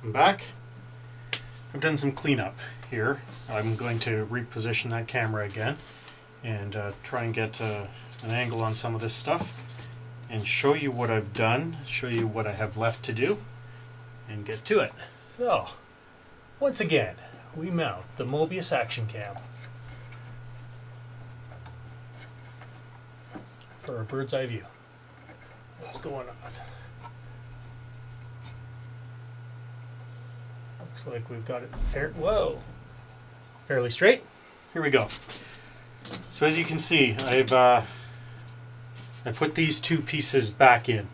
I'm back. I've done some cleanup here. I'm going to reposition that camera again and try and get an angle on some of this stuff and show you what I've done, show you what I have left to do, and get to it. So, once again, we mount the Mobius Action Cam for a bird's eye view. What's going on? Looks like we've got it fairly straight. Here we go. So as you can see, I put these two pieces back in.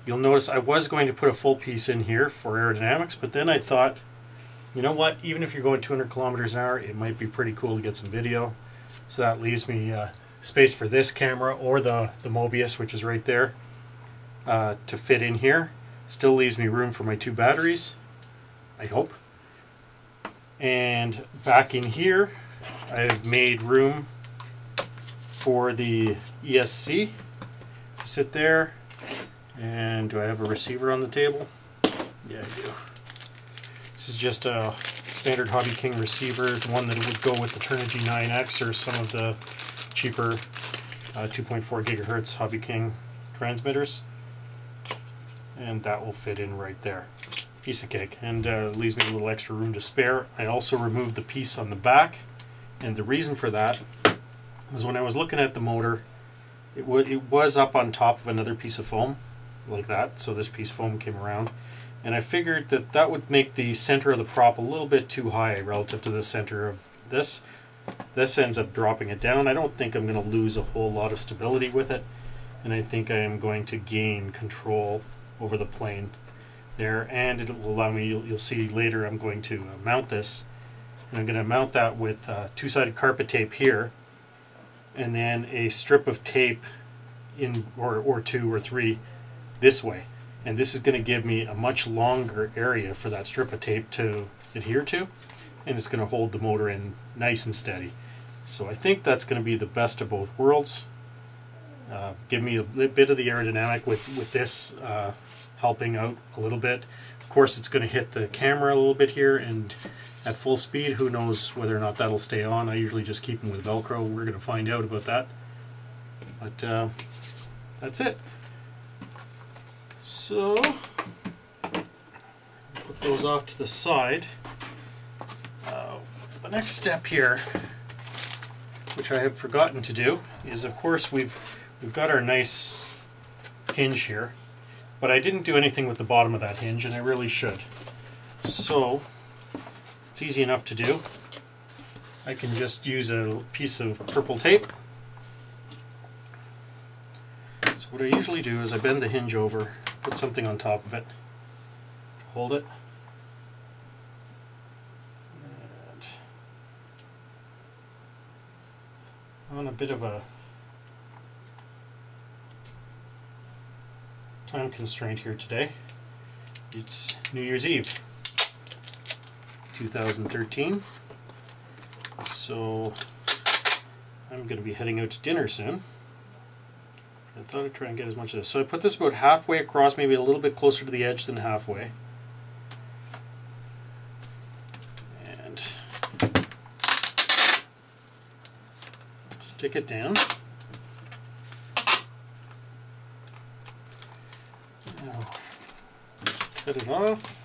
You'll notice I was going to put a full piece in here for aerodynamics, but then I thought, you know what, even if you're going 200 kilometers an hour, it might be pretty cool to get some video. So that leaves me space for this camera or the Mobius, which is right there, to fit in here. Still leaves me room for my two batteries, I hope. And back in here, I've made room for the ESC to sit there. And do I have a receiver on the table? Yeah, I do. This is just a standard Hobby King receiver, the one that would go with the Turnigy 9X or some of the cheaper 2.4 gigahertz Hobby King transmitters. And that will fit in right there. Piece of cake. And leaves me a little extra room to spare. I also removed the piece on the back, and the reason for that is when I was looking at the motor, it was up on top of another piece of foam like that, so this piece of foam came around, and I figured that that would make the center of the prop a little bit too high relative to the center of this. This ends up dropping it down. I don't think I'm going to lose a whole lot of stability with it, and I think I am going to gain control over the plane there, and it will allow me, you'll see later, I'm going to mount this, and I'm going to mount that with two-sided carpet tape here, and then a strip of tape in or two or three this way, and this is going to give me a much longer area for that strip of tape to adhere to, and it's going to hold the motor in nice and steady. So I think that's going to be the best of both worlds. Give me a bit of the aerodynamic with this helping out a little bit. Of course, it's going to hit the camera a little bit here, and at full speed, who knows whether or not that'll stay on. I usually just keep them with Velcro. We're going to find out about that. But that's it. So, put those off to the side. The next step here, which I have forgotten to do, is of course we've got our nice hinge here, but I didn't do anything with the bottom of that hinge, and I really should. So, it's easy enough to do. I can just use a piece of purple tape. So what I usually do is I bend the hinge over, put something on top of it, hold it, and on a bit of a time constraint here today. It's New Year's Eve 2013, so I'm going to be heading out to dinner soon. I thought I'd try and get as much of this. So I put this about halfway across, maybe a little bit closer to the edge than halfway. And stick it down. Now, cut it off.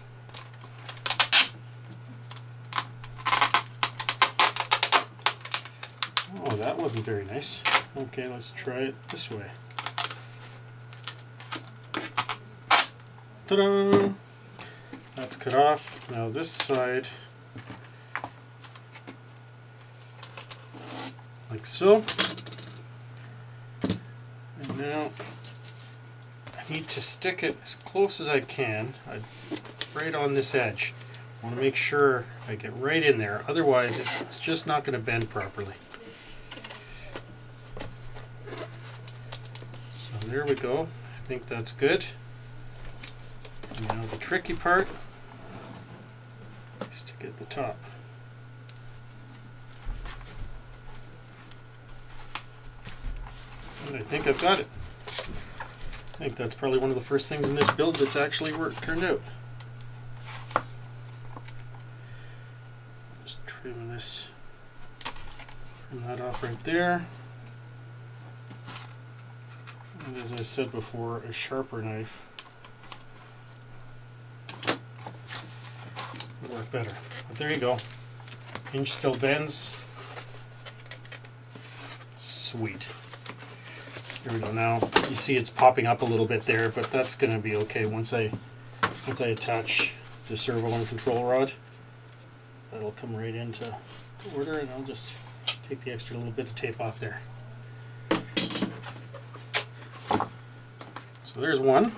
Oh, that wasn't very nice. Okay, let's try it this way. Ta-da! That's cut off. Now this side, like so. And now I need to stick it as close as I can, right on this edge. I want to make sure I get right in there, otherwise it's just not going to bend properly. So there we go. I think that's good. Now the tricky part is to get the top. And I think I've got it. I think that's probably one of the first things in this build that's actually turned out. trim this, trim that off right there. And as I said before, a sharper knife would work better. But there you go. Hinge still bends. Sweet. There we go. Now you see it's popping up a little bit there, but that's going to be okay once I attach the servo and control rod. That'll come right into order, and I'll just take the extra little bit of tape off there. So there's one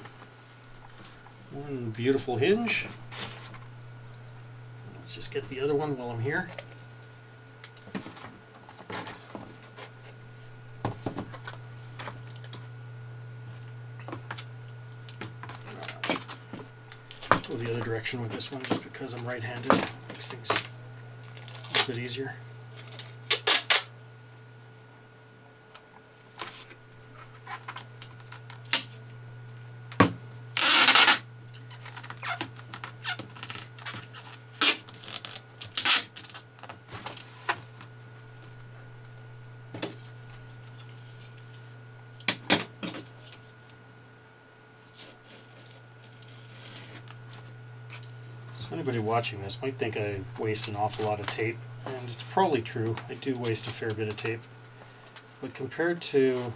beautiful hinge. Let's just get the other one while I'm here. Go the other direction with this one just because I'm right-handed. Makes things a little bit easier. Anybody watching this might think I waste an awful lot of tape, and it's probably true. I do waste a fair bit of tape, but compared to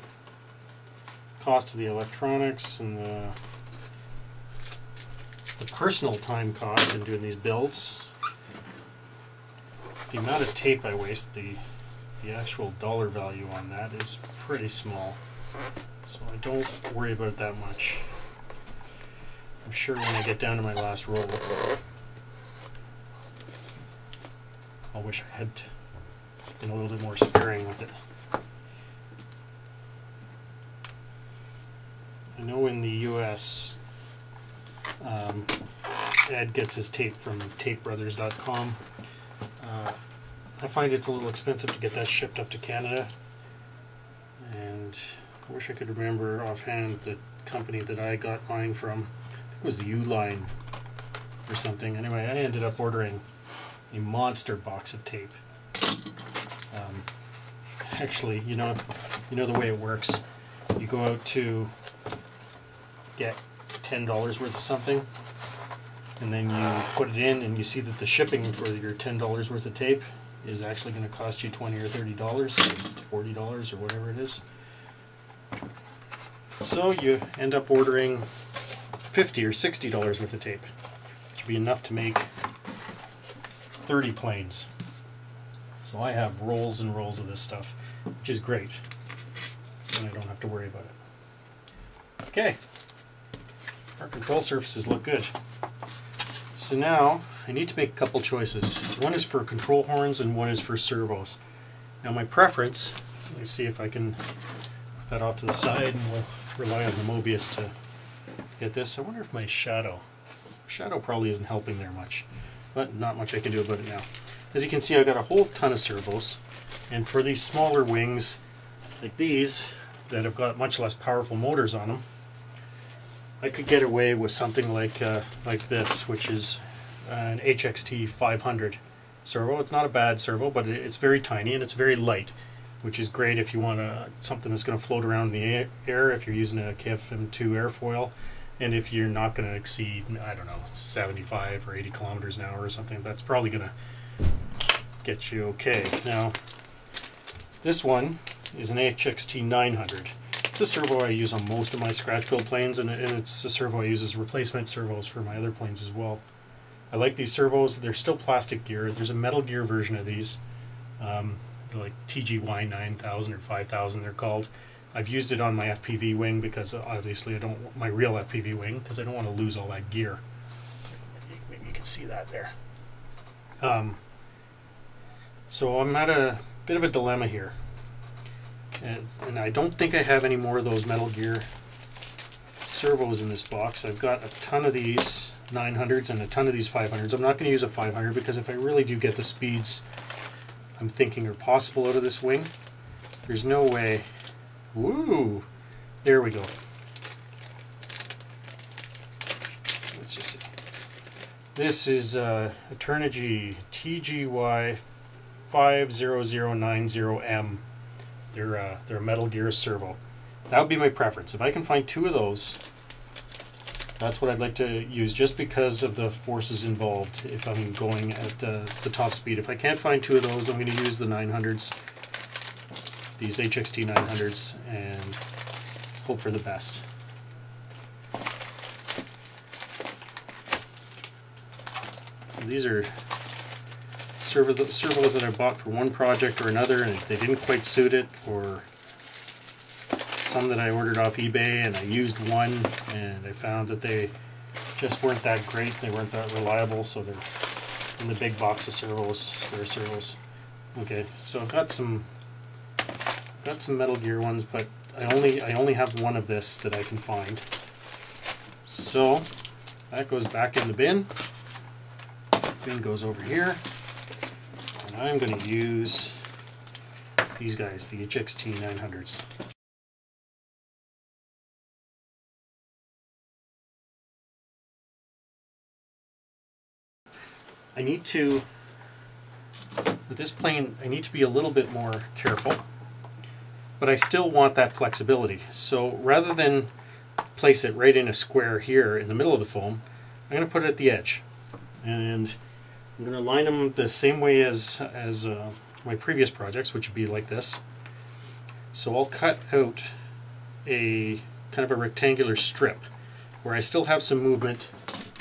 cost of the electronics and the personal time cost in doing these builds, the amount of tape I waste, the actual dollar value on that is pretty small, so I don't worry about it that much. I'm sure when I get down to my last roll, I wish I had been a little bit more sparing with it. I know in the US, Ed gets his tape from tapebrothers.com. I find it's a little expensive to get that shipped up to Canada, and I wish I could remember offhand the company that I got mine from. I think it was the U-Line or something. Anyway, I ended up ordering a monster box of tape. Actually, you know the way it works. You go out to get $10 worth of something, and then you put it in, and you see that the shipping for your $10 worth of tape is actually going to cost you $20 or $30, $40 or whatever it is. So you end up ordering $50 or $60 worth of tape, which would be enough to make 30 planes. So I have rolls and rolls of this stuff, which is great, and I don't have to worry about it. Okay, our control surfaces look good. So now I need to make a couple choices. One is for control horns and one is for servos. Now my preference, let me see if I can put that off to the side, and we'll rely on the Mobius to get this. I wonder if my shadow probably isn't helping there much, but not much I can do about it now. As you can see, I've got a whole ton of servos, and for these smaller wings like these that have got much less powerful motors on them, I could get away with something like this, which is an HXT 500 servo. It's not a bad servo, but it's very tiny and it's very light, which is great if you want something that's going to float around in the air if you're using a KFM2 airfoil, and if you're not going to exceed, I don't know, 75 or 80 kilometers an hour or something. That's probably going to get you okay. Now, this one is an HXT 900. It's a servo I use on most of my scratch build planes, and it's a servo I use as replacement servos for my other planes as well. I like these servos. They're still plastic gear. There's a metal gear version of these. They're like TGY 9000 or 5000 they're called. I've used it on my FPV wing because obviously I don't want my real FPV wing because I don't want to lose all that gear. Maybe you can see that there. So I'm at a bit of a dilemma here. And I don't think I have any more of those Metal Gear servos in this box. I've got a ton of these 900s and a ton of these 500s. I'm not going to use a 500 because if I really do get the speeds I'm thinking are possible out of this wing, there's no way. Woo! There we go. Let's just see. This is Eternigy TGY 50090M. They're a Metal Gear servo. That would be my preference. If I can find 2 of those, that's what I'd like to use, just because of the forces involved if I'm going at the top speed. If I can't find 2 of those, I'm going to use the 900s, these HXT 900s, and hope for the best. So these are servos that I bought for one project or another, and they didn't quite suit it, or some that I ordered off eBay and I used one and I found that they just weren't that great, they weren't that reliable, so they're in the big box of servos, spare servos. Okay, so I've got some Metal Gear ones, but I only have one of this that I can find. So that goes back in the bin. Bin goes over here. And I'm going to use these guys, the HXT 900s. With this plane, I need to be a little bit more careful, but I still want that flexibility. So rather than place it right in a square here in the middle of the foam, I'm going to put it at the edge. And I'm going to line them the same way as my previous projects, which would be like this. So I'll cut out a kind of a rectangular strip where I still have some movement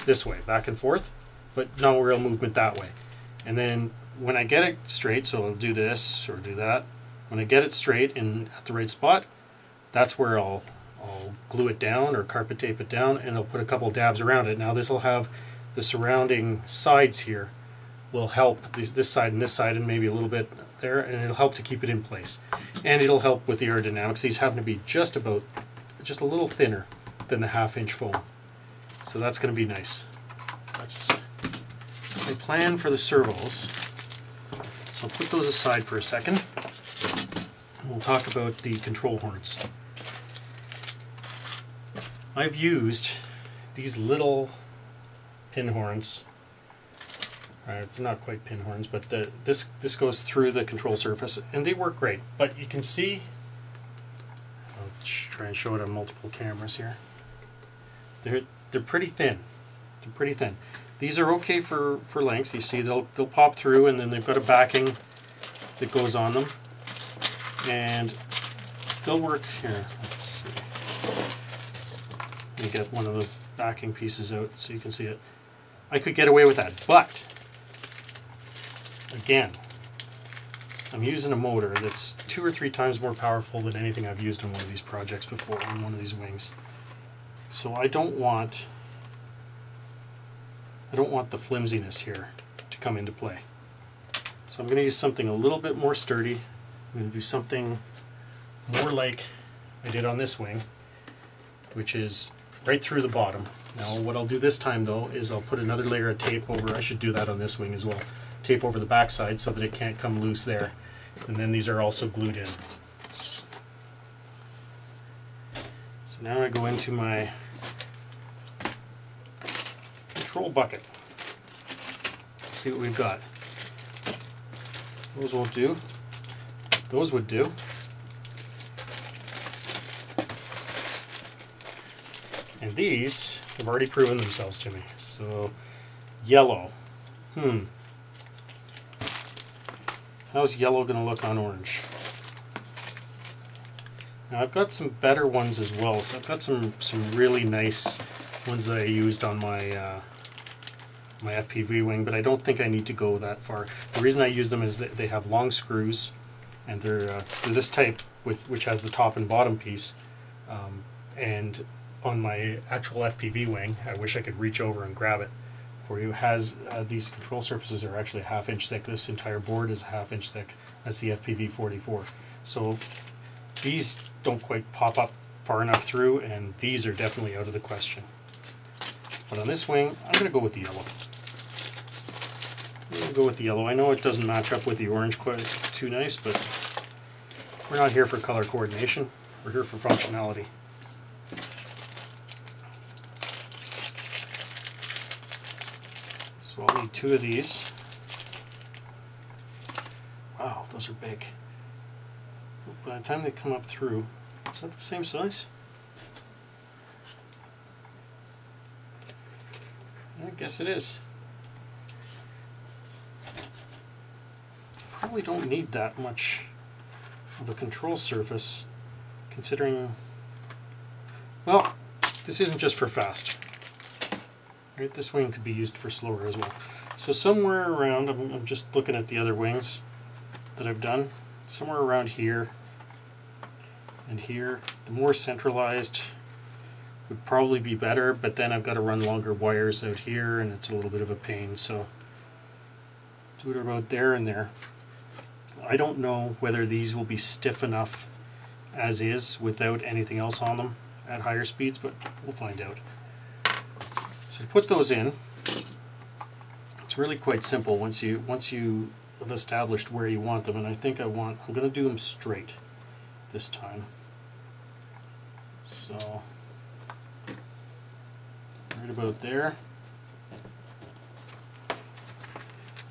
this way, back and forth, but no real movement that way. And then when I get it straight, so I'll do this or do that, when I get it straight and at the right spot, that's where I'll glue it down or carpet tape it down, and I'll put a couple dabs around it. Now this will have the surrounding sides here will help, this side and maybe a little bit there, and it'll help to keep it in place. And it'll help with the aerodynamics. These happen to be just a little thinner than the 1/2 inch foam. So that's going to be nice. That's my plan for the servos. So I'll put those aside for a second. We'll talk about the control horns. I've used these little pin horns. They're not quite pin horns, but this goes through the control surface, and they work great. But you can see, I'll try and show it on multiple cameras here. They're pretty thin. They're pretty thin. These are okay for lengths. You see, they'll pop through, and then they've got a backing that goes on them, and they'll work here. Let's see. Let me get one of the backing pieces out so you can see it. I could get away with that, but again, I'm using a motor that's 2 or 3 times more powerful than anything I've used on one of these projects before, on one of these wings. So I don't want the flimsiness here to come into play. So I'm going to use something a little bit more sturdy. I'm going to do something more like I did on this wing, which is right through the bottom. Now what I'll do this time though is I'll put another layer of tape over. I should do that on this wing as well. Tape over the back side so that it can't come loose there. And then these are also glued in. So now I go into my control bucket. Let's see what we've got. Those won't do. Those would do. And these have already proven themselves to me. So, yellow. How's yellow going to look on orange? Now I've got some better ones as well. So I've got some really nice ones that I used on my my FPV wing, but I don't think I need to go that far. The reason I use them is that they have long screws, and they're this type which has the top and bottom piece. And on my actual FPV wing, I wish I could reach over and grab it for you, has these control surfaces are actually 1/2 inch thick. This entire board is 1/2 inch thick. That's the FPV 44. So these don't quite pop up far enough through, and these are definitely out of the question. But on this wing, I'm going to go with the yellow. I'm going to go with the yellow. I know it doesn't match up with the orange quite too nice, but we're not here for color coordination. We're here for functionality. So I'll need 2 of these. those are big. By the time they come up through, is that the same size? I guess it is. Probably don't need that much of a control surface, considering, well, this isn't just for fast. Right, this wing could be used for slower as well. So somewhere around, I'm just looking at the other wings that I've done, somewhere around here and here, the more centralized would probably be better, but then I've got to run longer wires out here and it's a little bit of a pain, so do it about there and there. I don't know whether these will be stiff enough as is without anything else on them at higher speeds, but we'll find out. So put those in. It's really quite simple once you have established where you want them, and I think I'm going to do them straight this time. So right about there.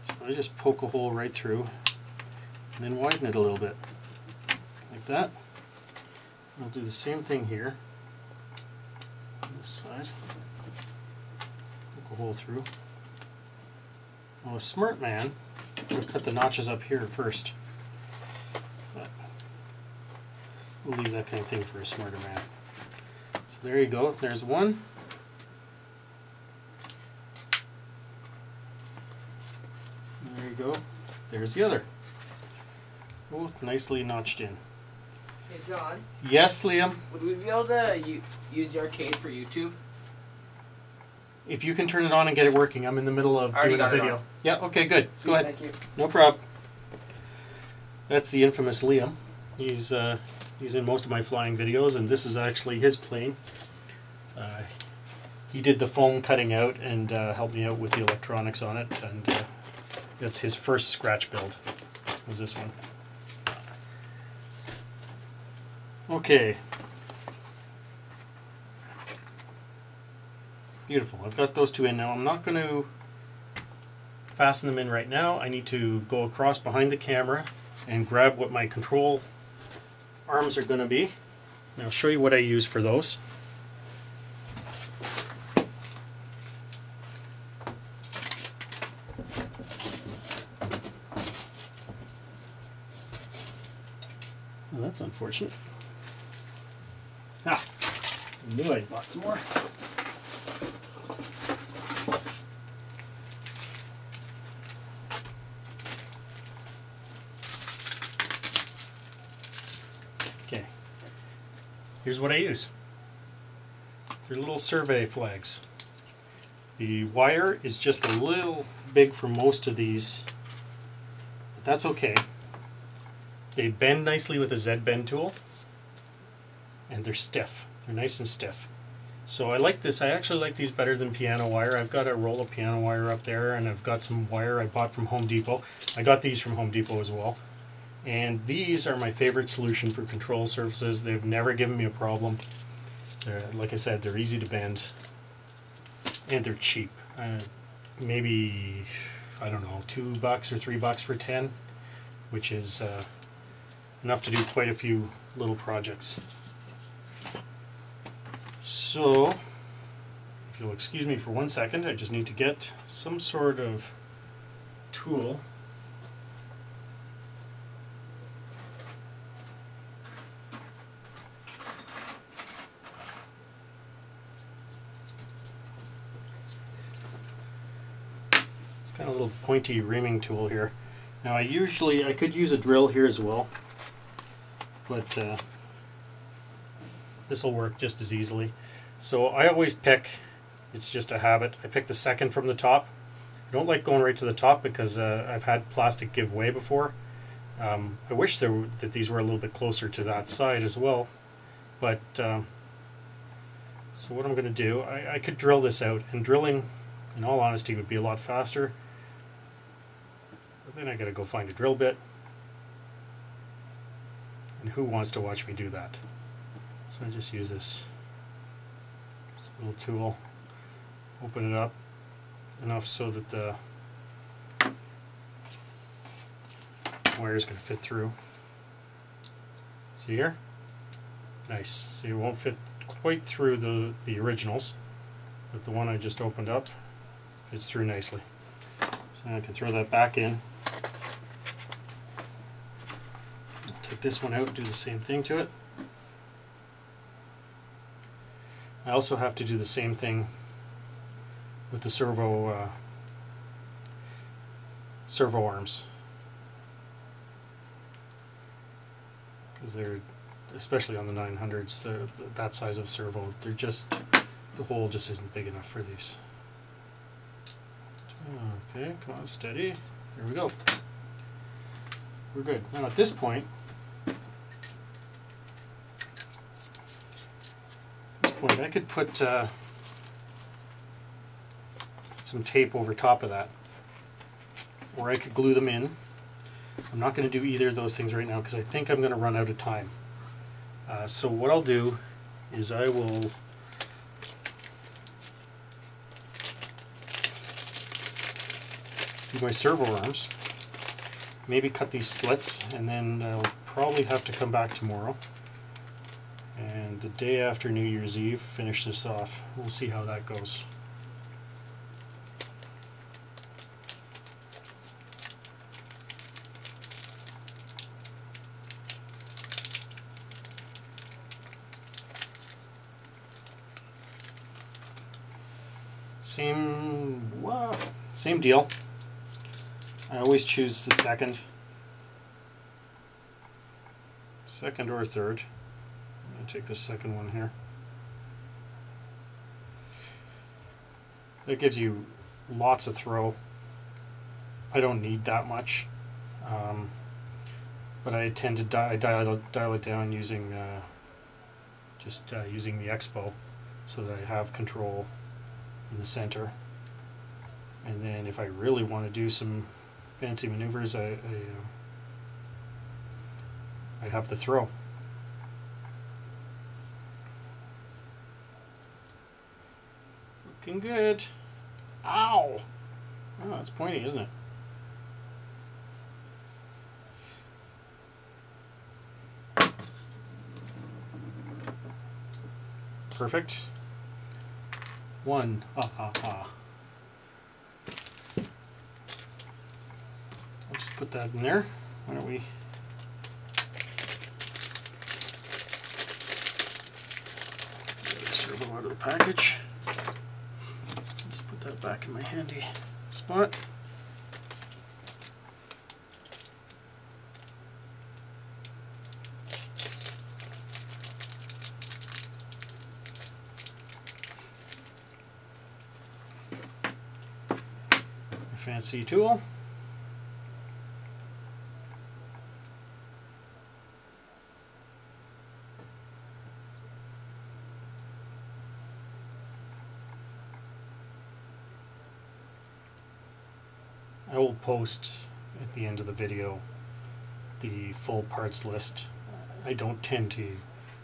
So I just poke a hole right through and then widen it a little bit like that. I'll do the same thing here on this side. Poke a hole through. Well, a smart man would have cut the notches up here first, but we'll leave that kind of thing for a smarter man. So there you go, there's one. There you go, there's the other. Both nicely notched in. Hey John. Yes, Liam? Would we be able to use the arcade for YouTube? If you can turn it on and get it working, I'm in the middle of doing a video. Yeah, okay, good. Sweet, go ahead. Thank you. No problem. That's the infamous Liam. He's in most of my flying videos, and this is actually his plane. He did the foam cutting out and helped me out with the electronics on it, and that's his first scratch build, was this one. Okay. Beautiful. I've got those two in now. I'm not going to fasten them in right now. I need to go across behind the camera and grab what my control arms are going to be. And I'll show you what I use for those. Well, that's unfortunate. Ah, I knew I'd bought some more. Okay, here's what I use. They're little survey flags. The wire is just a little big for most of these, but that's okay. They bend nicely with a Z-bend tool, and they're stiff. They're nice and stiff. So I like this. I actually like these better than piano wire. I've got a roll of piano wire up there, and I've got some wire I bought from Home Depot. I got these from Home Depot as well. And these are my favorite solution for control surfaces. They've never given me a problem. Like I said, they're easy to bend, and they're cheap. Maybe, I don't know, $2 or $3 for 10, which is enough to do quite a few little projects. So, if you'll excuse me for 1 second, I just need to get some sort of tool. It's kind of a little pointy reaming tool here. Now I could use a drill here as well, but this will work just as easily. So I always pick, it's just a habit, I pick the second from the top. I don't like going right to the top because I've had plastic give way before. I wish that these were a little bit closer to that side as well, but so what I'm going to do, I could drill this out, and drilling, in all honesty, would be a lot faster. But then I got to go find a drill bit, and who wants to watch me do that? So I just use this little tool, open it up enough so that the wire is going to fit through. See here? Nice. See, it won't fit quite through the originals, but the one I just opened up fits through nicely. So now I can throw that back in. Take this one out, do the same thing to it. I also have to do the same thing with the servo arms, because they're, especially on the 900s, that size of servo, they're just, the hole just isn't big enough for these. Okay, come on, steady. Here we go. We're good. Now at this point, I could put some tape over top of that, or I could glue them in. I'm not going to do either of those things right now because I think I'm going to run out of time. So what I'll do is I will do my servo arms, maybe cut these slits, and then I'll probably have to come back tomorrow and the day after New Year's Eve finish this off. We'll see how that goes. Same deal. I always choose the second or third. I'm going to take this second one here. That gives you lots of throw. I don't need that much, but I tend to dial it down using using the Expo, so that I have control in the center. And then if I really want to do some fancy maneuvers, I have the throw. Looking good. Ow! Oh, that's pointy, isn't it? Perfect. One. Ha ha ha. I'll just put that in there. Why don't we? Get the servo out of the package. Just put that back in my handy spot. Fancy tool. I will post at the end of the video the full parts list. I don't tend to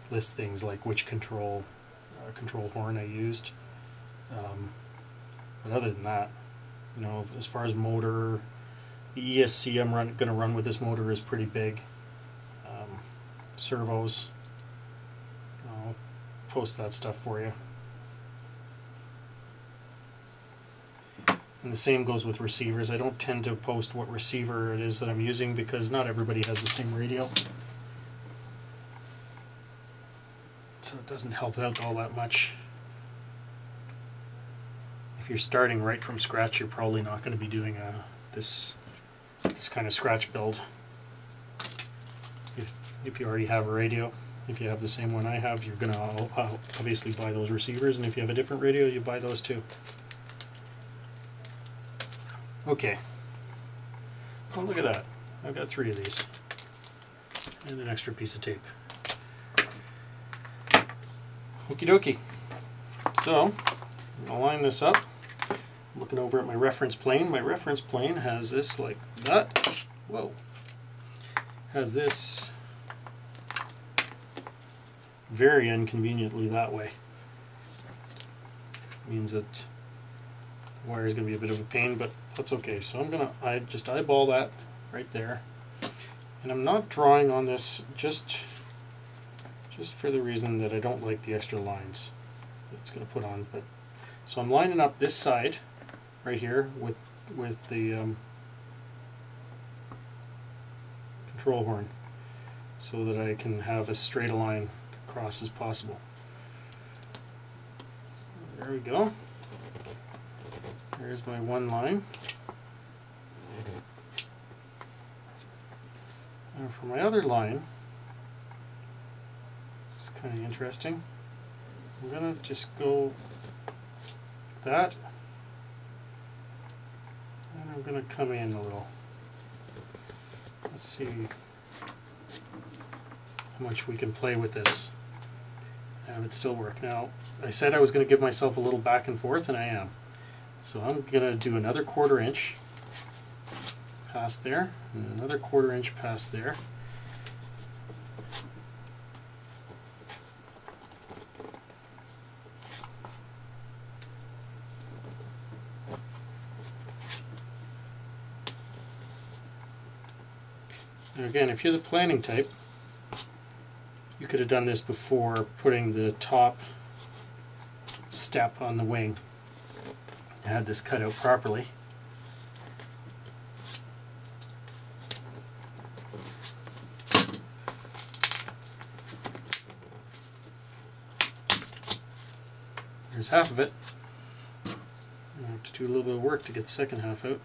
list things like which control horn I used, but other than that, you know, as far as motor, the ESC I'm going to run with this motor is pretty big. Servos, I'll post that stuff for you. And the same goes with receivers. I don't tend to post what receiver it is that I'm using because not everybody has the same radio. So it doesn't help out all that much. If you're starting right from scratch, you're probably not going to be doing this kind of scratch build. If you already have a radio, if you have the same one I have, you're going to obviously buy those receivers, and if you have a different radio, you buy those too. Okay. Oh, look at that. I've got 3 of these. And an extra piece of tape. Okie dokie. So, I'm going to line this up. I'm looking over at my reference plane. My reference plane has this like that. Whoa. Has this very inconveniently that way. Means that the wire is going to be a bit of a pain, but that's okay. So I'm going to just eyeball that right there. And I'm not drawing on this just for the reason that I don't like the extra lines it's going to put on. But so I'm lining up this side right here with the control horn so that I can have as straight a line across as possible. So there we go. There's my one line. And for my other line, it's kind of interesting. I'm going to just go like that, and I'm going to come in a little. Let's see how much we can play with this and have it still work. Now, I said I was going to give myself a little back and forth, and I am. So I'm going to do another 1/4 inch past there, and another 1/4 inch past there. And again, if you're the planning type, you could have done this before putting the top step on the wing. Had this cut out properly. There's half of it. I have to do a little bit of work to get the second half out.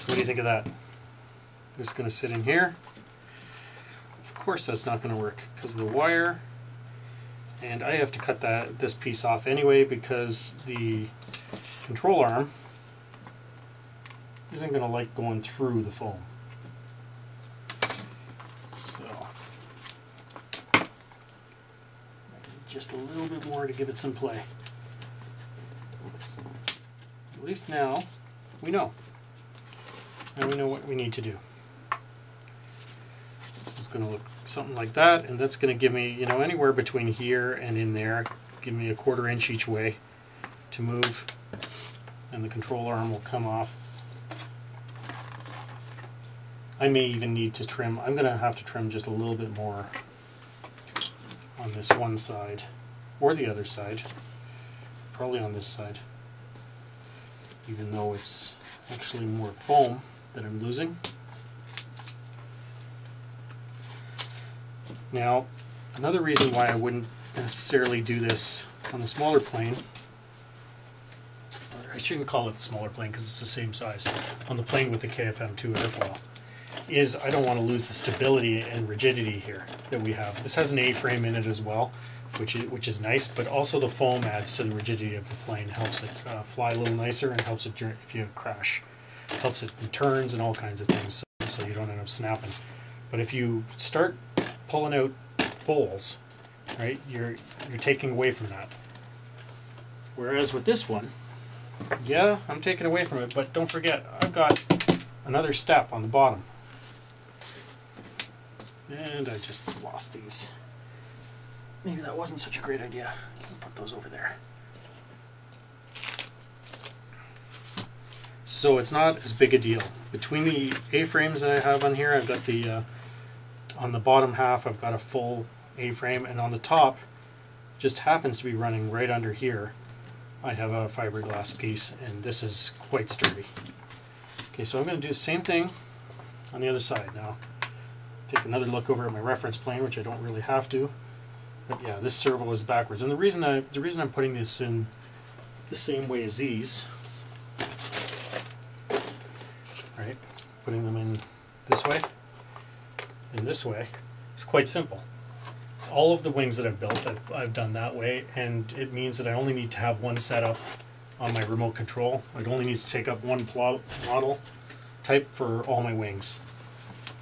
What do you think of that? This is going to sit in here. Of course that's not going to work because of the wire, and I have to cut this piece off anyway because the control arm isn't going to like going through the foam. So just a little bit more to give it some play. At least now we know. And we know what we need to do. So it's going to look something like that, and that's going to give me, you know, anywhere between here and in there, give me a 1/4 inch each way to move, and the control arm will come off. I may even need to trim. I'm going to have to trim just a little bit more on this one side, or the other side, probably on this side, even though it's actually more foam that I'm losing. Now, another reason why I wouldn't necessarily do this on the smaller plane, or I shouldn't call it the smaller plane because it's the same size, on the plane with the KFM2 airfoil, is I don't want to lose the stability and rigidity here that we have. This has an A-frame in it as well, which is nice, but also the foam adds to the rigidity of the plane, helps it fly a little nicer, and helps it if you crash. Helps it in turns and all kinds of things, so you don't end up snapping. But if you start pulling out bowls, right, you're taking away from that. Whereas with this one, yeah, I'm taking away from it, but don't forget, I've got another step on the bottom. And I just lost these. Maybe that wasn't such a great idea. I'll put those over there. So it's not as big a deal. Between the A-frames that I have on here, I've got the, on the bottom half I've got a full A-frame, and on the top, just happens to be running right under here, I have a fiberglass piece, and this is quite sturdy. Okay, so I'm going to do the same thing on the other side now. Take another look over at my reference plane, which I don't really have to, but yeah, this servo is backwards. And the reason I'm putting this in the same way as these, right, putting them in this way and this way, is quite simple. All of the wings that I've built, I've done that way, and it means that I only need to have one setup on my remote control. It only needs to take up one model type for all my wings,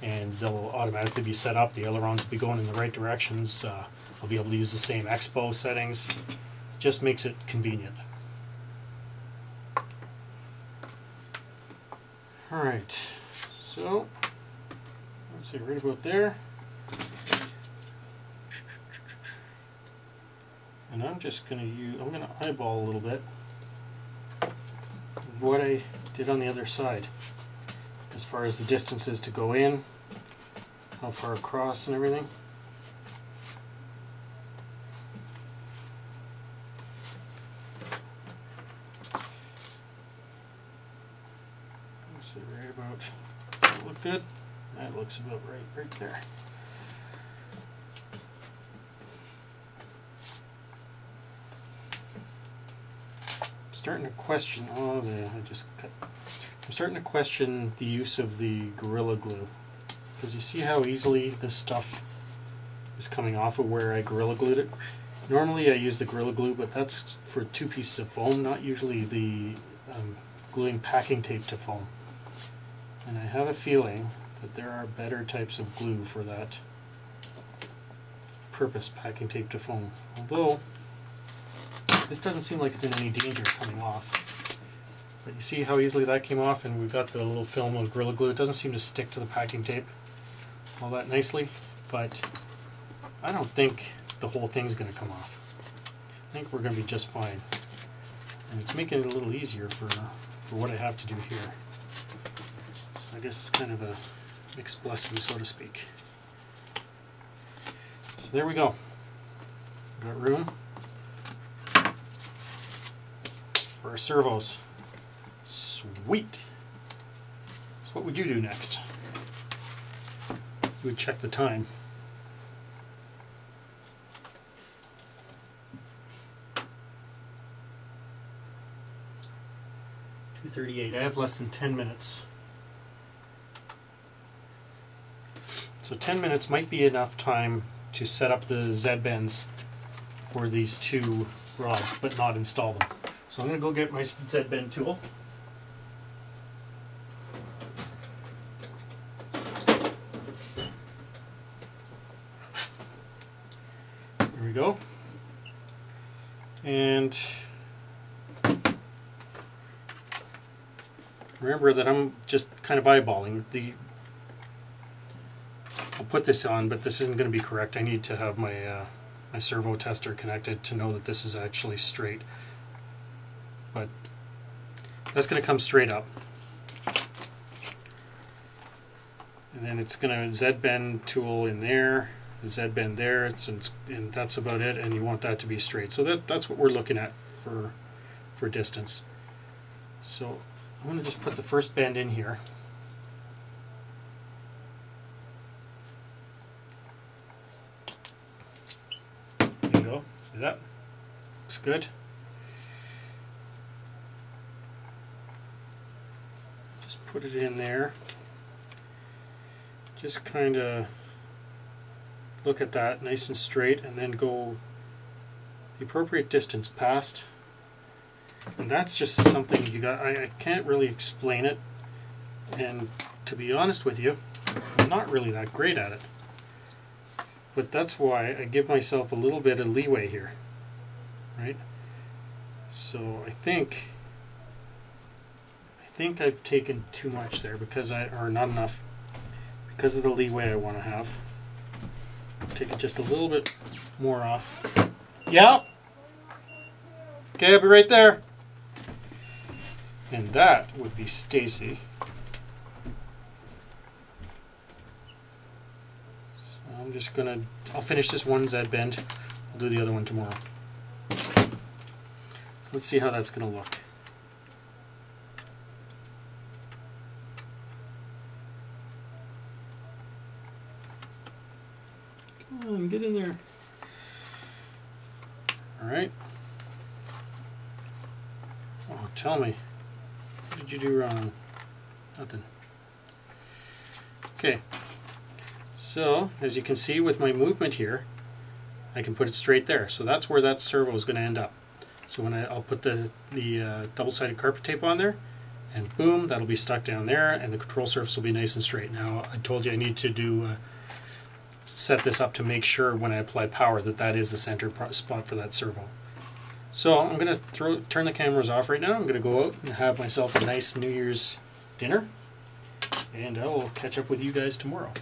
and they'll automatically be set up. The ailerons will be going in the right directions. I'll be able to use the same expo settings. Just makes it convenient. Alright, so let's see, right about there. And I'm just going to I'm going to eyeball a little bit what I did on the other side, as far as the distances to go in, how far across and everything. Let's see, right about, does that look good? That looks about right there. Starting to question, I'm starting to question the use of the Gorilla Glue, because you see how easily this stuff is coming off of where I Gorilla Glued it. Normally I use the Gorilla Glue, but that's for 2 pieces of foam, not usually the gluing packing tape to foam. And I have a feeling that there are better types of glue for that purpose, packing tape to foam. Although this doesn't seem like it's in any danger of coming off. But you see how easily that came off, and we've got the little film of Gorilla Glue. It doesn't seem to stick to the packing tape all that nicely, but I don't think the whole thing's going to come off. I think we're going to be just fine. And it's making it a little easier for what I have to do here. So I guess it's kind of a mixed blessing, so to speak. So there we go. Got room for our servos. Sweet! So what would you do next? You would check the time. .2:38. I have less than 10 minutes. So 10 minutes might be enough time to set up the Z-bends for these 2 rods, but not install them. So I'm going to go get my Z-bend tool. There we go. And remember that I'm just kind of eyeballing. I'll put this on, but this isn't going to be correct. I need to have my my servo tester connected to know that this is actually straight. But that's going to come straight up. And then it's going to Z-bend tool in there, the Z-bend there, and that's about it, and you want that to be straight. So that's what we're looking at for distance. So I'm going to just put the first bend in here. There you go. See that? Looks good. Just put it in there. Just kind of look at that nice and straight, and then go the appropriate distance past. And that's just something you got. I can't really explain it, and to be honest with you, I'm not really that great at it. But that's why I give myself a little bit of leeway here, right? So I think I've taken too much there or not enough, because of the leeway I want to have. Take it just a little bit more off. Yep. Okay, I'll be right there. And that would be Stacy. So I'm just gonna, I'll finish this one Z-bend. I'll do the other one tomorrow. So let's see how that's gonna look. Come on, get in there. All right. Oh, tell me. What did you do wrong? Nothing. Okay. So, as you can see with my movement here, I can put it straight there. So that's where that servo is going to end up. So when I'll put the double-sided carpet tape on there, and boom, that'll be stuck down there, and the control surface will be nice and straight. Now, I told you I need to set this up to make sure when I apply power that is the center spot for that servo. So I'm going to turn the cameras off right now. I'm going to go out and have myself a nice New Year's dinner, and I will catch up with you guys tomorrow.